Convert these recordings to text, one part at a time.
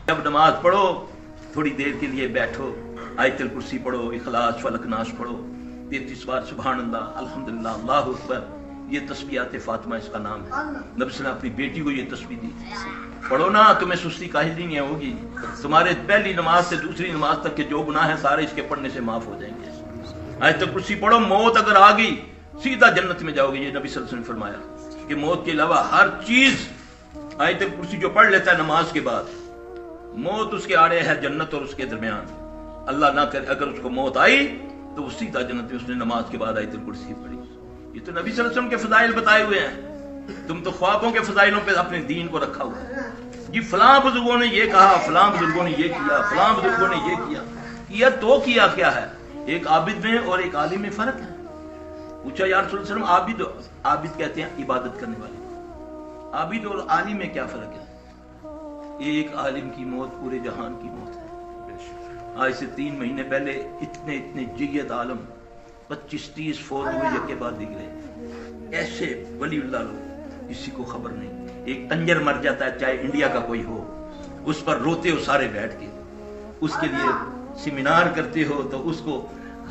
जब नमाज पढ़ो थोड़ी देर के लिए बैठो, आयतुल कुर्सी पढ़ो, इखलास फलक नास पढ़ो, 33 बार सुभान अल्लाह, अल्हम्दुलिल्लाह, अल्लाहु अकबर। ये तस्बीहात फातिमा इसका नाम है। नबी सल्लल्लाहु ने अपनी बेटी को ये तस्बीह दी। पढ़ो ना, तुम्हें सुस्ती काहिली नहीं होगी। तुम्हारे पहली नमाज से दूसरी नमाज तक के जो गुनाह है सारे इसके पढ़ने से माफ हो जाएंगे। आयतुल कुर्सी पढ़ो, मौत अगर आ गई सीधा जन्नत में जाओगे। ये नबी सल्लल्लाहु अलैहि वसल्लम ने फरमाया कि मौत के अलावा हर चीज आयतुल कुर्सी जो पढ़ लेता है नमाज के बाद, मौत उसके आड़े है जन्नत और उसके दरमियान। अल्लाह ना करे अगर उसको मौत आई तो वो सीधा जन्नत में, उसने नमाज के बाद आयतुल कुर्सी पढ़ी। ये तो नबी सल्लल्लाहु अलैहि वसल्लम के फजाइल बताए हुए हैं। तुम तो ख्वाबों के फजाइलों पे अपने दीन को रखा हुआ है जी। फलां बुजुर्गों ने ये कहा, फलां बुजुर्गों ने ये किया, फलां बुजुर्गों ने ये किया। ये तो किया क्या है? एक आबिद में और एक आलिम में फर्क है। पूछा या रसूल सल्लल्लाहु अलैहि वसल्लम, आबिद कहते हैं इबादत करने वाले, आबिद और आलिम में क्या फर्क है? एक आलिम की मौत पूरे जहान की मौत है। आज से 3 महीने पहले इतने इतने जियत आलम 25-30 फौत हुए जबकि बाद दिख रहे। ऐसे वलीउल्लाह लोग, किसी को खबर नहीं। एक तंजर मर जाता है, चाहे इंडिया का कोई हो, उस पर रोते हो सारे बैठ के, उसके लिए सेमिनार करते हो, तो उसको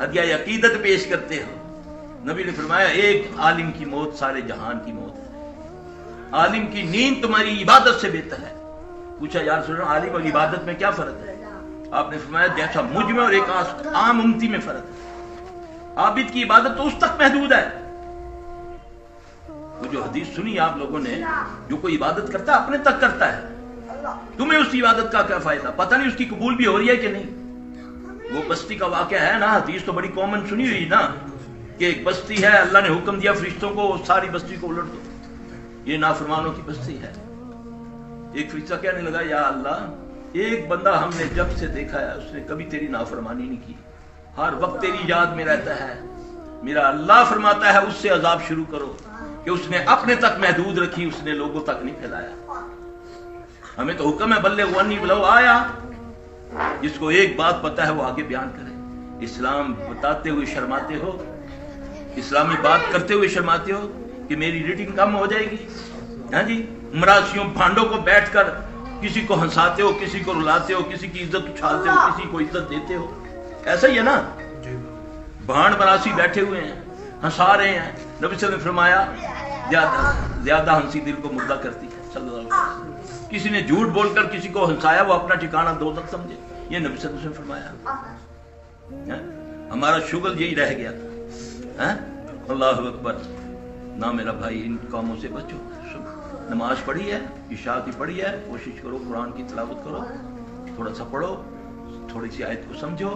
हदिया अकीदत पेश करते हो। नबी ने फरमाया एक आलिम की मौत सारे जहान की मौत है। आलिम की नींद तुम्हारी इबादत से बेहतर है। पूछा यार सुनो, आलिम और इबादत में क्या फर्क है? आपने फरमाया जैसा मुझ में और एक आम उम्मती में फर्क है। आबिद की इबादत तो उस तक महदूद है। वो जो हदीस सुनी आप लोगों ने, जो कोई इबादत करता है अपने तक करता है। तुम्हें उस इबादत का क्या फायदा? पता नहीं उसकी कबूल भी हो रही है कि नहीं। वो बस्ती का वाकया है ना, हदीस तो बड़ी कॉमन सुनी हुई ना, कि एक बस्ती है, अल्लाह ने हुक्म दिया फरिश्तों को सारी बस्ती को उलट दो, ये नाफरमानों की बस्ती है। एक फरिश्ता कहने लगा या अल्लाह, एक बंदा हमने जब से देखा है उसने कभी तेरी नाफरमानी नहीं की, हर वक्त तेरी याद में रहता है। मेरा अल्लाह फरमाता है उससे अजाब शुरू करो, कि उसने अपने तक महदूद रखी, उसने लोगों तक नहीं फैलाया। हमें तो हुक्म है बल्ले वन्नी बुलाओ आया। जिसको एक बात पता है वो आगे बयान करे। इस्लाम बताते हुए शर्माते हो, इस्लामी बात करते हुए शर्माते हो कि मेरी रेटिंग कम हो जाएगी। हाँ जी, मरासियों भांडों को बैठकर किसी को हंसाते हो, किसी को रुलाते हो, किसी की इज्जत उछालते हो, किसी को इज्जत देते हो। ऐसा ही है ना, भांड मरासी बैठे हुए हैं, हंसा रहे हैं। नबी सल्लल्लाहु अलैहि वसल्लम ने फरमाया ज्यादा हंसी दिल को मुर्दा करती है। सल्लल्लाहु अलैहि वसल्लम, किसी ने झूठ बोलकर किसी को हंसाया, वो अपना ठिकाना दोज़ख समझे। ये नबी सल्लल्लाहु अलैहि वसल्लम ने फरमाया। हमारा शुगल यही रह गया था। अल्लाहु अकबर। ना मेरा भाई, इन कामों से बचो। नमाज पढ़ी है, इशा की पढ़ी है, कोशिश करो कुरान की तिलावत करो, थोड़ा सा पढ़ो, थोड़ी सी आयत को समझो।